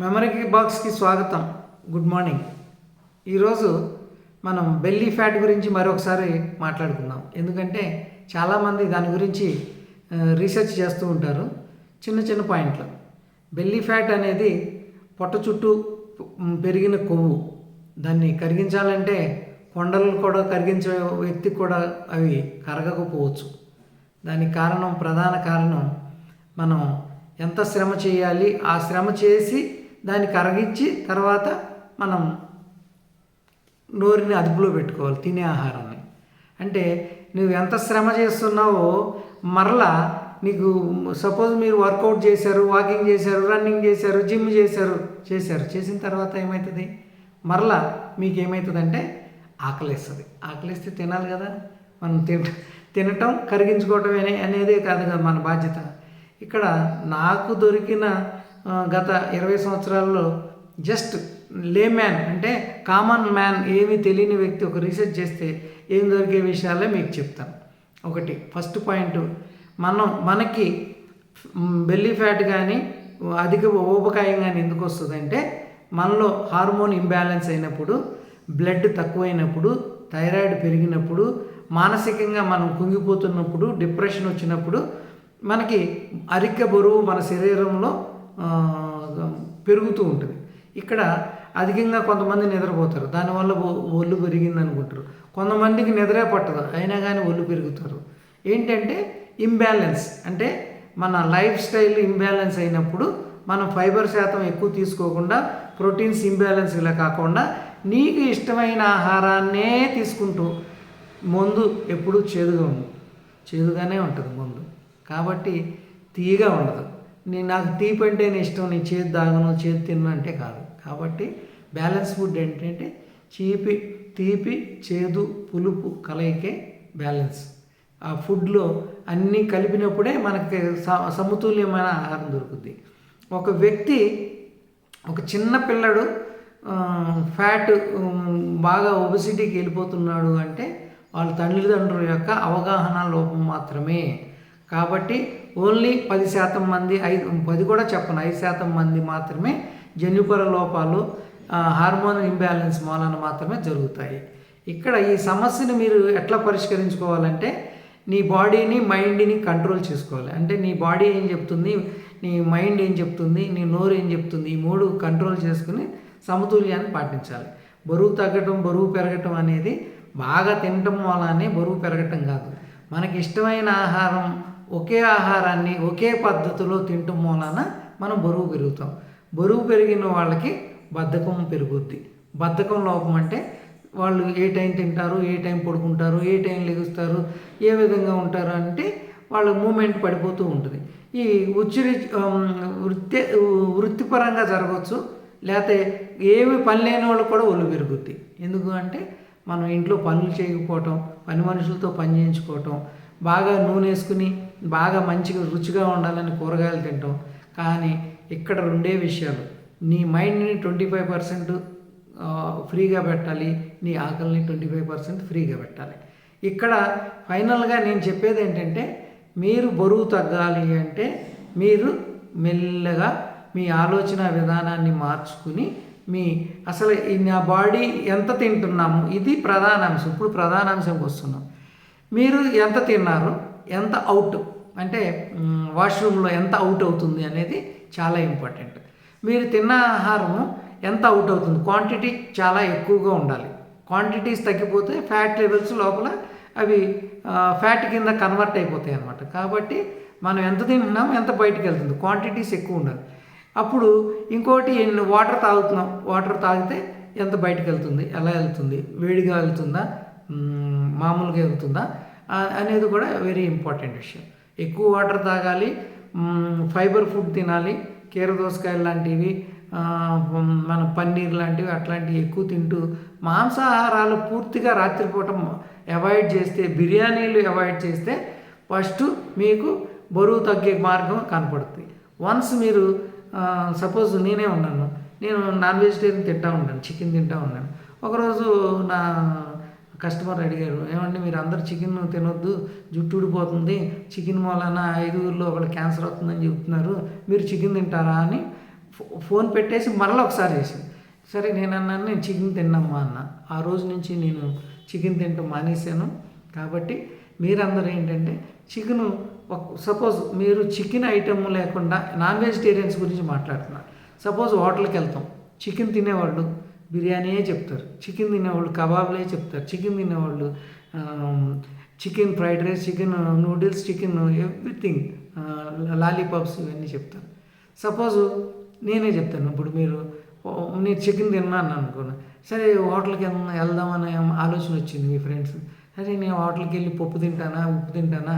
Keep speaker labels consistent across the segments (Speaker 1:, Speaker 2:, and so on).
Speaker 1: Memory బాక్స్కి స్వాగతం. Good morning. ఈరోజు మనం బెల్లీ ఫ్యాట్ గురించి మరొకసారి మాట్లాడుకుందాం. ఎందుకంటే చాలామంది దాని గురించి రీసెర్చ్ చేస్తూ ఉంటారు. చిన్న చిన్న పాయింట్లు. బెల్లీ ఫ్యాట్ అనేది పొట్ట చుట్టూ పెరిగిన కొవ్వు. దాన్ని కరిగించాలంటే కొండలు కూడా కరిగించే వ్యక్తికి కూడా అవి కరగకపోవచ్చు. దానికి ప్రధాన కారణం మనం ఎంత శ్రమ చేయాలి, ఆ శ్రమ చేసి దాన్ని కరగించి తర్వాత మనం నోరుని అదుపులో పెట్టుకోవాలి తినే ఆహారాన్ని. అంటే నువ్వు ఎంత శ్రమ చేస్తున్నావో మరలా నీకు సపోజ్ మీరు వర్కౌట్ చేశారు, వాకింగ్ చేశారు, రన్నింగ్ చేశారు, జిమ్ చేసిన తర్వాత ఏమవుతుంది, మరలా మీకు ఏమవుతుందంటే ఆకలిస్తుంది. ఆకలిస్తే తినాలి కదా. మనం తినటం కరిగించుకోవటం అనేదే కాదు కదా మన బాధ్యత. ఇక్కడ నాకు దొరికిన గత 20 సంవత్సరాల్లో జస్ట్ లేమ్యాన్ అంటే కామన్ మ్యాన్, ఏమీ తెలియని వ్యక్తి ఒక రీసెర్చ్ చేస్తే ఏం దొరికే విషయాలే మీకు చెప్తాను. ఒకటి, ఫస్ట్ పాయింట్, మనకి బెల్లీ ఫ్యాట్ కానీ అధిక ఊబకాయం కానీ ఎందుకు వస్తుందంటే మనలో హార్మోన్ ఇంబ్యాలెన్స్ అయినప్పుడు, బ్లడ్ తక్కువైనప్పుడు, థైరాయిడ్ పెరిగినప్పుడు, మానసికంగా మనం కుంగిపోతున్నప్పుడు, డిప్రెషన్ వచ్చినప్పుడు మనకి అధిక బరువు మన శరీరంలో పెరుగుతూ ఉంటుంది. ఇక్కడ అధికంగా కొంతమంది నిద్రపోతారు, దానివల్ల ఒళ్ళు పెరిగింది అనుకుంటారు. కొంతమందికి నిద్రే పట్టదు, అయినా కానీ ఒళ్ళు పెరుగుతారు. ఏంటంటే ఇంబ్యాలెన్స్, అంటే మన లైఫ్ స్టైల్ ఇంబ్యాలెన్స్ అయినప్పుడు మనం ఫైబర్ శాతం ఎక్కువ తీసుకోకుండా, ప్రోటీన్స్ ఇంబ్యాలెన్స్ ఇలా కాకుండా నీకు ఇష్టమైన ఆహారాన్నే తీసుకుంటూ, మందు ఎప్పుడూ చేదుగానే ఉంటుంది మందు. కాబట్టి తీయగా ఉండదు. నాకు తీపి అంటేనే ఇష్టం, నేను చేదు తాగను, చేదు తిన్ను అంటే కాదు. కాబట్టి బ్యాలెన్స్ ఫుడ్ ఏంటంటే తీపి, చేదు, పులుపు కలయికే బ్యాలెన్స్. ఆ ఫుడ్లో అన్నీ కలిపినప్పుడే మనకి సమతుల్యమైన ఆహారం దొరుకుద్ది. ఒక వ్యక్తి, ఒక చిన్న పిల్లడు ఫ్యాట్ బాగా ఒబెసిటీకి వెళ్ళిపోతున్నాడు అంటే వాళ్ళ తల్లిదండ్రుల యొక్క అవగాహన లోపం మాత్రమే. కాబట్టి ఓన్లీ 10% మంది, 10 కూడా చెప్పను, 5% మంది మాత్రమే జన్యుపర లోపాలు, హార్మోన్ ఇంబ్యాలెన్స్ మూలాన మాత్రమే జరుగుతాయి. ఇక్కడ ఈ సమస్యను మీరు ఎట్లా పరిష్కరించుకోవాలంటే నీ బాడీని, మైండ్ని కంట్రోల్ చేసుకోవాలి. అంటే నీ బాడీ ఏం చెప్తుంది, నీ మైండ్ ఏం చెప్తుంది, నీ నోరు ఏం చెప్తుంది, ఈ 3 కంట్రోల్ చేసుకుని సమతుల్యాన్ని పాటించాలి. బరువు తగ్గటం, బరువు పెరగటం అనేది బాగా తినటం వల్లనే బరువు పెరగటం కాదు. మనకి ఇష్టమైన ఆహారం, ఒకే ఆహారాన్ని ఒకే పద్ధతిలో తినటం మూలాన మనం బరువు పెరుగుతాం. బరువు పెరిగిన వాళ్ళకి బద్ధకం పెరుగుద్ది. బద్ధకం లోపం అంటే వాళ్ళు ఏ టైం తింటారు, ఏ టైం పడుకుంటారు, ఏ టైం లెగుస్తారు, ఏ విధంగా ఉంటారు అంటే వాళ్ళ మూమెంట్ పడిపోతూ ఉంటుంది. ఈ వృత్తిపరంగా జరగవచ్చు, లేకపోతే ఏమి పని లేని వాళ్ళు కూడా ఒళ్ళు పెరుగుద్ది. ఎందుకు అంటే మనం ఇంట్లో పనులు చేయకపోవటం, పని మనుషులతో పని చేయించుకోవటం, బాగా నూనె వేసుకుని బాగా మంచిగా రుచిగా ఉండాలని కూరగాయలు తింటాం. కానీ ఇక్కడ 2 విషయాలు, నీ మైండ్ని 25% ఫ్రీగా పెట్టాలి, నీ ఆకలిని 25% ఫ్రీగా పెట్టాలి. ఇక్కడ ఫైనల్గా నేను చెప్పేది ఏంటంటే, మీరు బరువు తగ్గాలి అంటే మీరు మెల్లగా మీ ఆలోచన విధానాన్ని మార్చుకుని అసలు నా బాడీ ఎంత తింటున్నాము, ఇది ప్రధాన అంశం. ఇప్పుడు ప్రధాన అంశంకి వస్తున్నాం. మీరు ఎంత తిన్నారు, ఎంత అవుట్ అంటే వాష్రూమ్లో ఎంత అవుట్ అవుతుంది అనేది చాలా ఇంపార్టెంట్. మీరు తిన్న ఆహారము ఎంత అవుట్ అవుతుంది, క్వాంటిటీ చాలా ఎక్కువగా ఉండాలి. క్వాంటిటీస్ తగ్గిపోతే ఫ్యాట్ లెవెల్స్ లోపల అవి ఫ్యాట్ కింద కన్వర్ట్ అయిపోతాయి అన్నమాట. కాబట్టి మనం ఎంత తింటున్నాం, ఎంత బయటికి వెళ్తుంది, క్వాంటిటీస్ ఎక్కువ ఉండాలి. అప్పుడు ఇంకోటి, వాటర్ తాగుతున్నాం, వాటర్ తాగితే ఎంత బయటకు వెళ్తుంది, ఎలా వెళ్తుంది, వేడిగా వెళ్తుందా, మామూలుగా వెళ్తుందా అనేది కూడా వెరీ ఇంపార్టెంట్ విషయం. ఎక్కువ వాటర్ తాగాలి, ఫైబర్ ఫుడ్ తినాలి, కీరదోసకాయలు లాంటివి, మన పన్నీర్ లాంటివి అట్లాంటివి ఎక్కువ తింటూ, మాంసాహారాలు పూర్తిగా రాత్రిపూట అవాయిడ్ చేస్తే, బిర్యానీలు అవాయిడ్ చేస్తే ఫస్ట్ మీకు బరువు తగ్గే మార్గం కనపడుతుంది. వన్స్ మీరు సపోజ్ నేను నాన్ వెజిటేరియన్ తింటూ ఉంటాను, చికెన్ తింటూ ఉన్నాను. ఒకరోజు నా కస్టమర్ అడిగారు, ఏమంటే మీరు అందరు చికెన్ తినొద్దు, జుట్టు ఊడిపోతుంది, చికెన్ మూలన 5 ఒకళ్ళు క్యాన్సర్ వస్తుందని చెప్తున్నారు, మీరు చికెన్ తింటారా అని ఫోన్ పెట్టేసి మరలా ఒకసారి చేసింది. సరే నేను అన్నాను, నేను చికెన్ తిన్నమ్మా అన్న. ఆ రోజు నుంచి నేను చికెన్ తింటూ మానేశాను. కాబట్టి మీరందరూ ఏంటంటే చికెను, సపోజ్ మీరు చికెన్ ఐటమ్ లేకుండా నాన్ వెజిటేరియన్స్ గురించి మాట్లాడుతున్నారు. సపోజ్ హోటల్కి వెళ్తాం, చికెన్ తినేవాళ్ళు బిర్యానీయే చెప్తారు, చికెన్ తినేవాళ్ళు కబాబ్లే చెప్తారు, చికెన్ తినేవాళ్ళు chicken fried rice, chicken noodles, chicken everything, lollipops ఇవన్నీ చెప్తారు. సపోజు నేనే చెప్తాను, ఇప్పుడు నేను చికెన్ తిన్నా అన్నాను అనుకోను, సరే హోటల్కి వెళ్దామనే ఆలోచన వచ్చింది మీ ఫ్రెండ్స్, సరే నేను హోటల్కి వెళ్ళి పప్పు తింటానా, ఉప్పు తింటానా,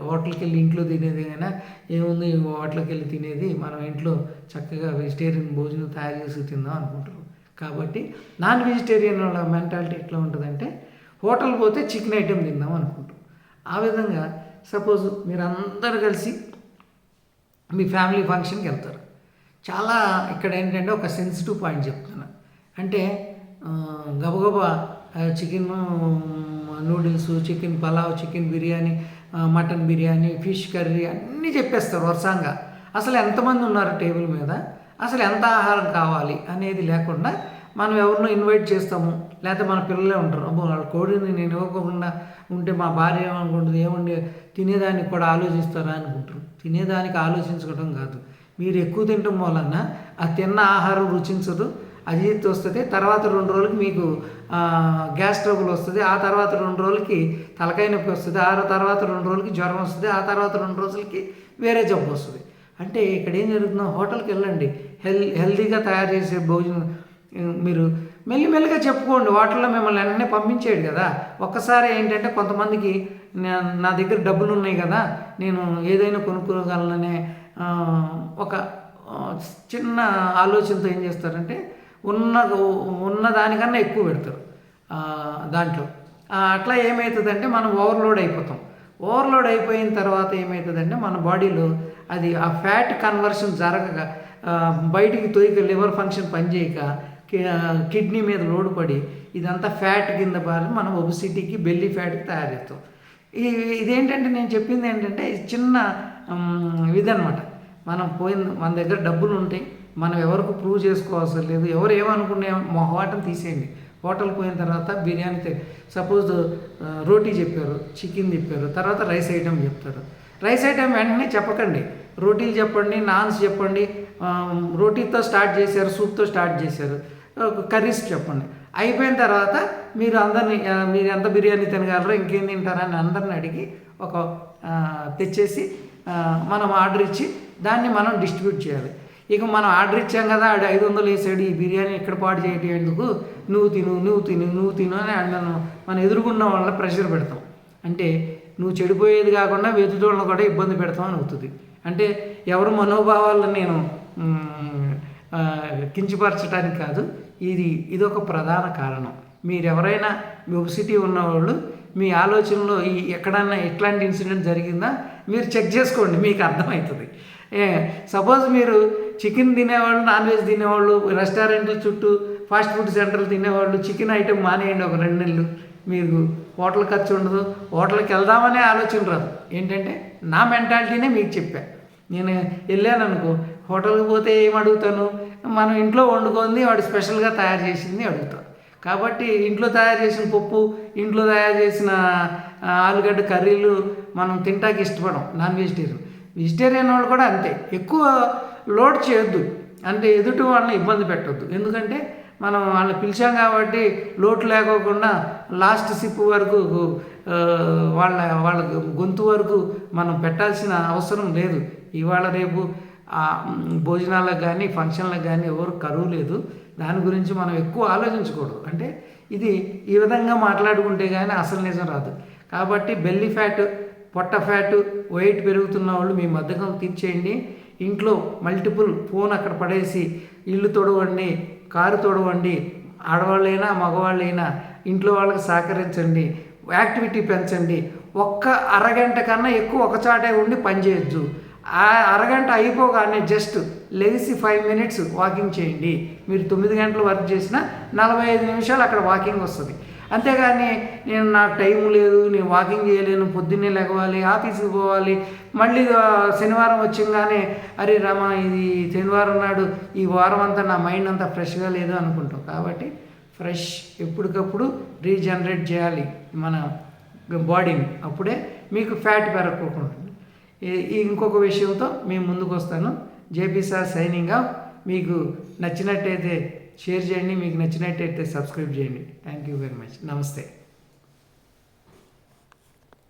Speaker 1: హోటల్కి వెళ్ళి ఇంట్లో తినేది అయినా ఏముంది, హోటల్కి వెళ్ళి తినేది, మనం ఇంట్లో చక్కగా వెజిటేరియన్ భోజనం తయారు చేసి తిందాం అనుకుంటారు. కాబట్టి నాన్ వెజిటేరియన్ వాళ్ళ మెంటాలిటీ ఎట్లా ఉంటుందంటే హోటల్ పోతే చికెన్ ఐటెం తిందాం అనుకుంటాం. ఆ విధంగా సపోజ్ మీరు అందరు కలిసి మీ ఫ్యామిలీ ఫంక్షన్కి వెళ్తారు. చాలా ఇక్కడ ఏంటంటే ఒక సెన్సిటివ్ పాయింట్ చెప్తాను, అంటే గబగబా chicken noodles, chicken pulao, chicken biryani, mutton biryani, fish curry అన్నీ చెప్పేస్తారు వరుసంగా. అసలు ఎంతమంది ఉన్నారు టేబుల్ మీద, అసలు ఎంత ఆహారం కావాలి అనేది లేకుండా మనం ఎవరినో ఇన్వైట్ చేస్తాము, లేకపోతే మన పిల్లలే ఉంటారు, అబ్బో వాళ్ళ కోడిని నేను ఇవ్వకుండా ఉంటే మా భార్య ఏమనుకుంటుంది, ఏమండి తినేదానికి కూడా ఆలోచిస్తారా అనుకుంటారు. తినేదానికి ఆలోచించడం కాదు, మీరు ఎక్కువ తినటం వలన ఆ తిన్న ఆహారం రుచించదు, అజీర్తి వస్తుంది, తర్వాత 2 రోజులకి మీకు గ్యాస్ ట్రబుల్ వస్తుంది, ఆ తర్వాత 2 రోజులకి తలకాయ నొప్పి వస్తుంది, ఆ తర్వాత 2 రోజులకి జ్వరం వస్తుంది, ఆ తర్వాత 2 రోజులకి వేరే జబ్బు వస్తుంది. అంటే ఇక్కడ ఏం జరుగుతుందో, హోటల్కి వెళ్ళండి, హెల్తీగా తయారు చేసే భోజనం మీరు మెల్లిమెల్లిగా చెప్పుకోండి. వాటిల్లో మిమ్మల్ని అన్నీ పంపించేయడు కదా. ఒక్కసారి ఏంటంటే కొంతమందికి నా దగ్గర డబ్బులు ఉన్నాయి కదా, నేను ఏదైనా కొనుక్కోగలననే ఒక చిన్న ఆలోచనతో ఏం చేస్తారంటే ఉన్న దానికన్నా ఎక్కువ పెడతారు దాంట్లో. అట్లా ఏమవుతుందంటే మనం ఓవర్లోడ్ అయిపోతాం. ఓవర్లోడ్ అయిపోయిన తర్వాత ఏమవుతుందంటే మన బాడీలో అది ఆ ఫ్యాట్ కన్వర్షన్ జరగక బయటికి తొయ్యక లివర్ ఫంక్షన్ పనిచేయక కిడ్నీ మీద లోడ్ పడి ఇదంతా ఫ్యాట్ కింద బారి మనం ఒబిసిటీకి, బెల్లీ ఫ్యాట్కి తయారు చేస్తాం. ఇదేంటంటే నేను చెప్పింది ఏంటంటే చిన్న ఇదనమాట. మన దగ్గర డబ్బులు ఉంటాయి, మనం ఎవరికి ప్రూవ్ చేసుకోవాల్సిన లేదు. ఎవరు ఏమనుకునే మొహవాటం తీసేయండి. హోటల్ పోయిన తర్వాత బిర్యానీ సపోజ్ రోటీ చెప్పారు, చికెన్ చెప్పారు, తర్వాత రైస్ ఐటెం చెప్తారు. రైస్ ఐటెం వెంటనే చెప్పకండి, రోటీలు చెప్పండి, నాన్స్ చెప్పండి. రోటీతో స్టార్ట్ చేశారు, సూప్తో స్టార్ట్ చేశారు, కర్రీస్ చెప్పండి. అయిపోయిన తర్వాత మీరు ఎంత బిర్యానీ తినగలరో, ఇంకేం తింటారని అందరిని అడిగి తెచ్చేసి మనం ఆర్డర్ ఇచ్చి దాన్ని మనం డిస్ట్రిబ్యూట్ చేయాలి. ఇక మనం ఆర్డర్ ఇచ్చాం కదా, 500 వేసాడు, ఈ బిర్యానీ ఎక్కడ పాటు చేయటం ఎందుకు, నువ్వు తిను అని మనం ఎదురుగున్న వాళ్ళ ప్రెషర్ పెడతాం. అంటే నువ్వు చెడిపోయేది కాకుండా వెతుటోళ్ళని కూడా ఇబ్బంది పెడతాం అని అవుతుంది. అంటే ఎవరు మనోభావాలను నేను కించపరచడానికి కాదు, ఇదొక ప్రధాన కారణం. మీరు ఎవరైనా ఒబిసిటీ ఉన్నవాళ్ళు మీ ఆలోచనలో ఎక్కడన్నా ఎట్లాంటి ఇన్సిడెంట్ జరిగిందా మీరు చెక్ చేసుకోండి, మీకు అర్థమవుతుంది. సపోజ్ మీరు చికెన్ తినేవాళ్ళు, నాన్ వెజ్ తినేవాళ్ళు, రెస్టారెంట్ల చుట్టూ ఫాస్ట్ ఫుడ్ సెంటర్లు తినేవాళ్ళు చికెన్ ఐటెం మానేయండి ఒక 2 నెలలు, మీకు హోటల్ ఖర్చు ఉండదు, హోటల్కి వెళ్దామనే ఆలోచన రాదు. ఏంటంటే నా మెంటాలిటీనే మీకు చెప్పా. నేను వెళ్ళాను అనుకో, హోటల్కి పోతే ఏం అడుగుతాను, మనం ఇంట్లో వండుకుంది వాడు స్పెషల్గా తయారు చేసింది అడుగుతాం. కాబట్టి ఇంట్లో తయారు చేసిన పప్పు, ఇంట్లో తయారు చేసిన ఆలుగడ్డ కర్రీలు మనం తింటానికి ఇష్టపడం. నాన్ వెజిటేరియన్ వాళ్ళు కూడా అంతే, ఎక్కువ లోడ్ చేయొద్దు, అంటే ఎదుటి వాళ్ళని ఇబ్బంది పెట్టొద్దు. ఎందుకంటే మనం వాళ్ళని పిలిచాం కాబట్టి లోటు లేకోకుండా లాస్ట్ సిప్ వరకు వాళ్ళ గొంతు వరకు మనం పెట్టాల్సిన అవసరం లేదు. ఇవాళ రేపు భోజనాలకు కానీ ఫంక్షన్లకు కానీ ఎవరు కరువు లేదు. దాని గురించి మనం ఎక్కువ ఆలోచించకూడదు. అంటే ఇది ఈ విధంగా మాట్లాడుకుంటే కానీ అసలు నిజం రాదు. కాబట్టి బెల్లీ ఫ్యాట్, పొట్ట ఫ్యాట్, వెయిట్ పెరుగుతున్న వాళ్ళు మీ బద్ధకం తీర్చేయండి. ఇంట్లో మల్టిపుల్ ఫోన్ అక్కడ పడేసి ఇల్లు తొడవండి, కారు తొడవండి, ఆడవాళ్ళైనా మగవాళ్ళైనా ఇంట్లో వాళ్ళకి సహకరించండి, యాక్టివిటీ పెంచండి. ఒక్క అరగంట కన్నా ఎక్కువ ఒకచాటే ఉండి పని చేయొచ్చు. ఆ అరగంట అయిపోగానే జస్ట్ లెగిసి 5 మినిట్స్ వాకింగ్ చేయండి. మీరు 9 గంటలు వర్క్ చేసినా 45 నిమిషాలు అక్కడ వాకింగ్ వస్తుంది. అంతేగాని నాకు టైం లేదు, నేను వాకింగ్ చేయలేను, పొద్దున్నే లెగవాలి, ఆఫీస్కి పోవాలి, మళ్ళీ శనివారం వచ్చంగానే అరే రామా ఇది శనివారం నాడు ఈ వారం అంతా నా మైండ్ అంతా ఫ్రెష్గా లేదు అనుకుంటాం. కాబట్టి ఫ్రెష్ ఎప్పటికప్పుడు రీజనరేట్ చేయాలి మన బాడీని, అప్పుడే మీకు ఫ్యాట్ పెరగకుండా. ఇంకొక విషయంతో మేము ముందుకు వస్తాను. JP sir signing off. మీకు నచ్చినట్టయితే షేర్ చేయండి, మీకు నచ్చినట్టయితే సబ్స్క్రైబ్ చేయండి. Thank you very much. నమస్తే.